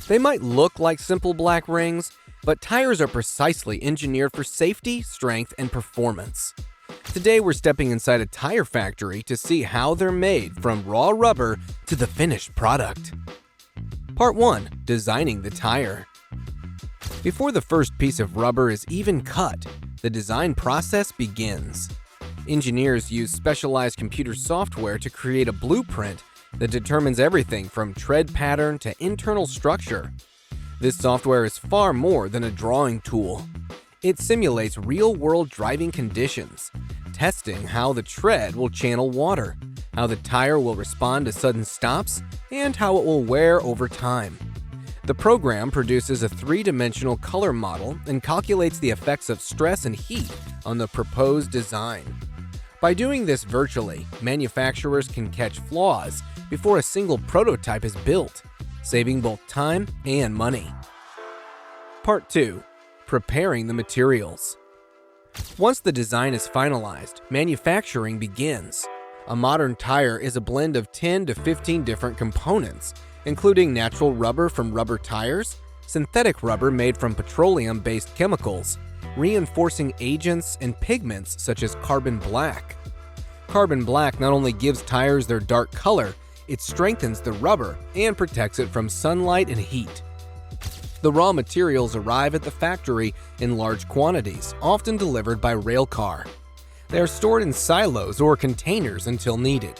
They might look like simple black rings, but tires are precisely engineered for safety, strength, and performance. Today we're stepping inside a tire factory to see how they're made from raw rubber to the finished product. Part 1. Designing the tire. Before the first piece of rubber is even cut, the design process begins. Engineers use specialized computer software to create a blueprint that determines everything from tread pattern to internal structure. This software is far more than a drawing tool. It simulates real-world driving conditions, testing how the tread will channel water, how the tire will respond to sudden stops, and how it will wear over time. The program produces a three-dimensional color model and calculates the effects of stress and heat on the proposed design. By doing this virtually, manufacturers can catch flaws before a single prototype is built, saving both time and money. Part 2. Preparing the materials. Once the design is finalized, manufacturing begins. A modern tire is a blend of 10 to 15 different components, including natural rubber from rubber tires, synthetic rubber made from petroleum-based chemicals, reinforcing agents, and pigments such as carbon black. Carbon black not only gives tires their dark color, it strengthens the rubber and protects it from sunlight and heat. The raw materials arrive at the factory in large quantities, often delivered by rail car. They are stored in silos or containers until needed.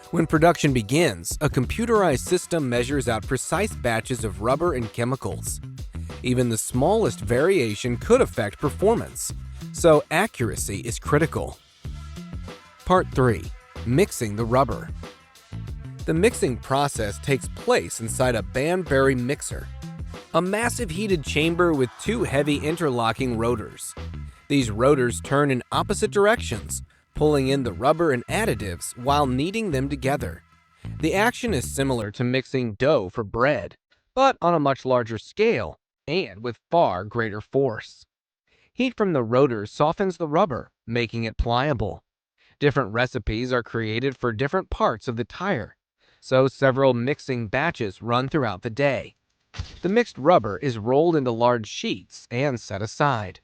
When production begins, a computerized system measures out precise batches of rubber and chemicals. Even the smallest variation could affect performance, so accuracy is critical. Part 3. Mixing the rubber. The mixing process takes place inside a Banbury mixer, a massive heated chamber with two heavy interlocking rotors. These rotors turn in opposite directions, pulling in the rubber and additives while kneading them together. The action is similar to mixing dough for bread, but on a much larger scale and with far greater force. Heat from the rotors softens the rubber, making it pliable. Different recipes are created for different parts of the tire, so several mixing batches run throughout the day. The mixed rubber is rolled into large sheets and set aside.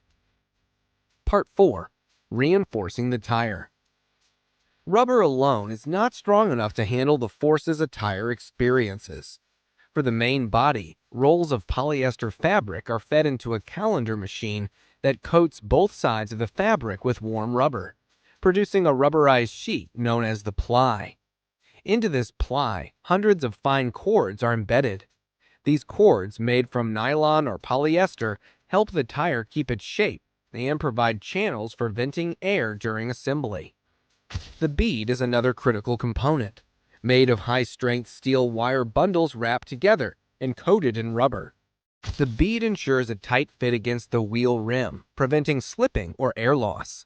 Part 4. Reinforcing the tire. Rubber alone is not strong enough to handle the forces a tire experiences. For the main body, rolls of polyester fabric are fed into a calender machine that coats both sides of the fabric with warm rubber, producing a rubberized sheet known as the ply. Into this ply, hundreds of fine cords are embedded. These cords, made from nylon or polyester, help the tire keep its shape and provide channels for venting air during assembly. The bead is another critical component, made of high-strength steel wire bundles wrapped together and coated in rubber. The bead ensures a tight fit against the wheel rim, preventing slipping or air loss.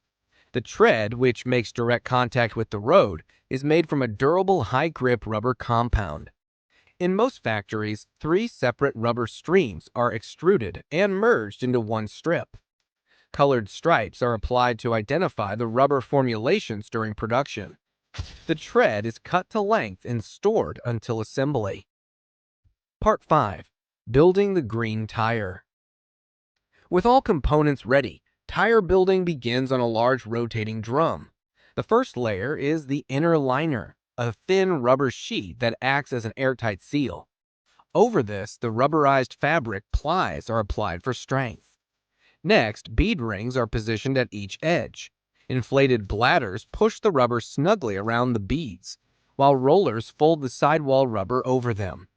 The tread, which makes direct contact with the road, is made from a durable high-grip rubber compound. In most factories, 3 separate rubber streams are extruded and merged into one strip. Colored stripes are applied to identify the rubber formulations during production. The tread is cut to length and stored until assembly. Part 5. Building the green tire. With all components ready, tire building begins on a large rotating drum. The first layer is the inner liner, a thin rubber sheet that acts as an airtight seal. Over this, the rubberized fabric plies are applied for strength. Next, bead rings are positioned at each edge. Inflated bladders push the rubber snugly around the beads, while rollers fold the sidewall rubber over them.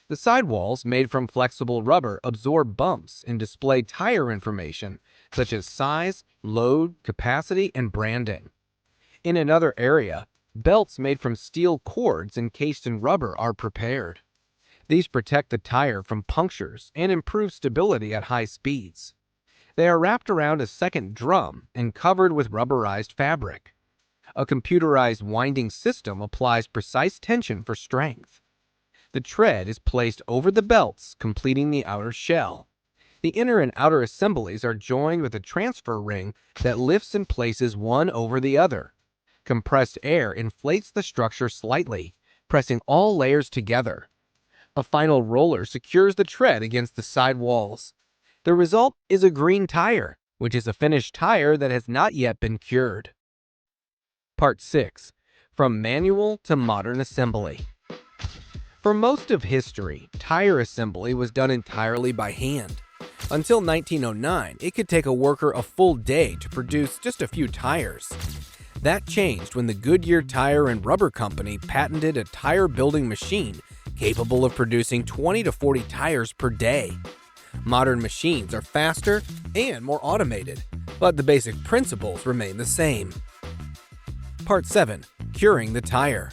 The sidewalls, made from flexible rubber, absorb bumps and display tire information such as size, load, capacity, and branding. In another area, belts made from steel cords encased in rubber are prepared. These protect the tire from punctures and improve stability at high speeds. They are wrapped around a second drum and covered with rubberized fabric. A computerized winding system applies precise tension for strength. The tread is placed over the belts, completing the outer shell. The inner and outer assemblies are joined with a transfer ring that lifts and places one over the other. Compressed air inflates the structure slightly, pressing all layers together. A final roller secures the tread against the side walls. The result is a green tire, which is a finished tire that has not yet been cured. Part 6. From Manual to Modern Assembly. For most of history, tire assembly was done entirely by hand. Until 1909, it could take a worker a full day to produce just a few tires. That changed when the Goodyear Tire and Rubber Company patented a tire building machine capable of producing 20 to 40 tires per day. Modern machines are faster and more automated, but the basic principles remain the same. Part 7. Curing the tire.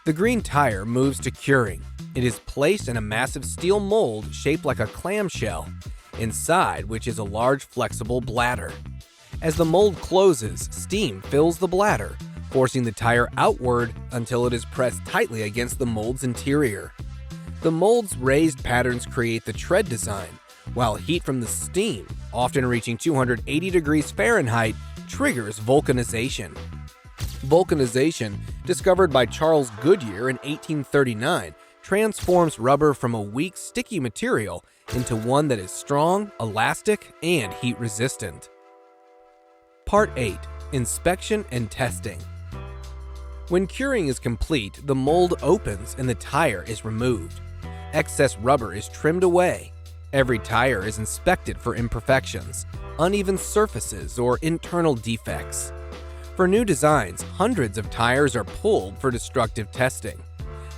The green tire moves to curing. It is placed in a massive steel mold shaped like a clamshell, inside which is a large flexible bladder. As the mold closes, steam fills the bladder, forcing the tire outward until it is pressed tightly against the mold's interior. The mold's raised patterns create the tread design, while heat from the steam, often reaching 280 degrees Fahrenheit, triggers vulcanization. Vulcanization, discovered by Charles Goodyear in 1839, transforms rubber from a weak, sticky material into one that is strong, elastic, and heat-resistant. Part 8. Inspection and Testing. When curing is complete, the mold opens and the tire is removed. Excess rubber is trimmed away. Every tire is inspected for imperfections, uneven surfaces, or internal defects. For new designs, hundreds of tires are pulled for destructive testing.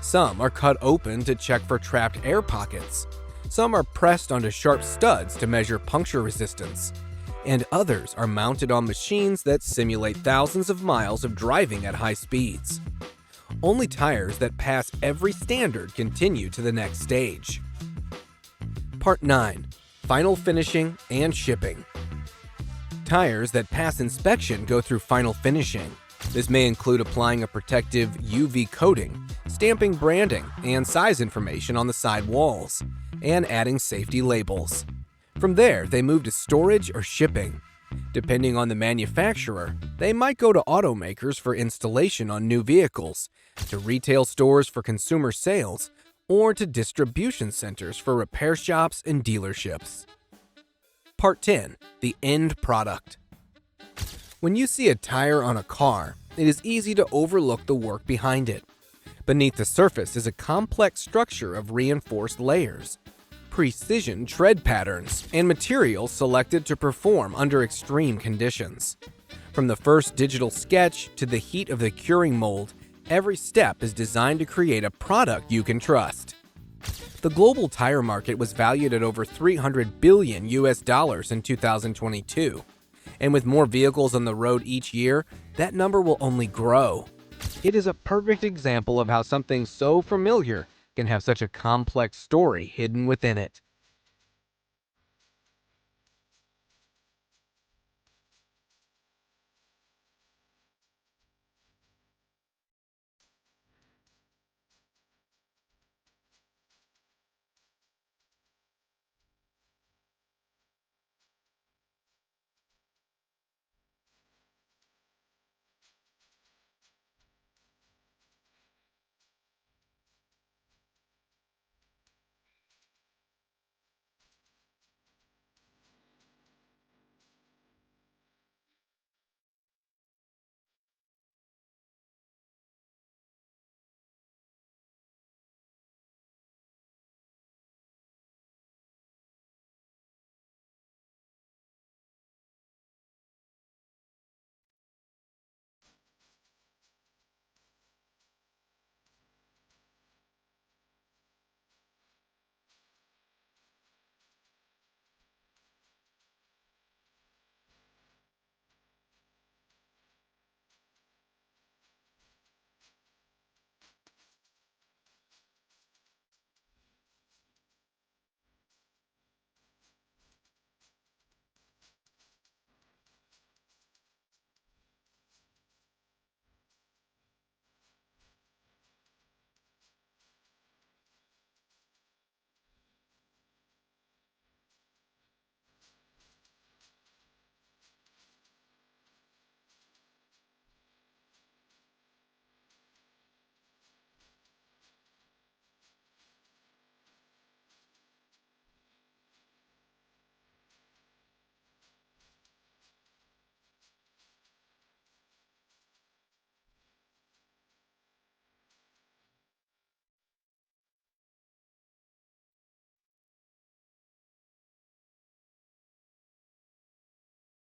Some are cut open to check for trapped air pockets. Some are pressed onto sharp studs to measure puncture resistance. And others are mounted on machines that simulate thousands of miles of driving at high speeds. Only tires that pass every standard continue to the next stage. Part 9. Final finishing and shipping. Tires that pass inspection go through final finishing. This may include applying a protective UV coating, stamping branding and size information on the side walls, and adding safety labels. From there, they move to storage or shipping. Depending on the manufacturer, they might go to automakers for installation on new vehicles, to retail stores for consumer sales, or to distribution centers for repair shops and dealerships. Part 10. The end product. When you see a tire on a car, it is easy to overlook the work behind it. Beneath the surface is a complex structure of reinforced layers, precision tread patterns, and materials selected to perform under extreme conditions. From the first digital sketch to the heat of the curing mold, every step is designed to create a product you can trust. The global tire market was valued at over $300 billion in 2022. And with more vehicles on the road each year, that number will only grow. It is a perfect example of how something so familiar can have such a complex story hidden within it.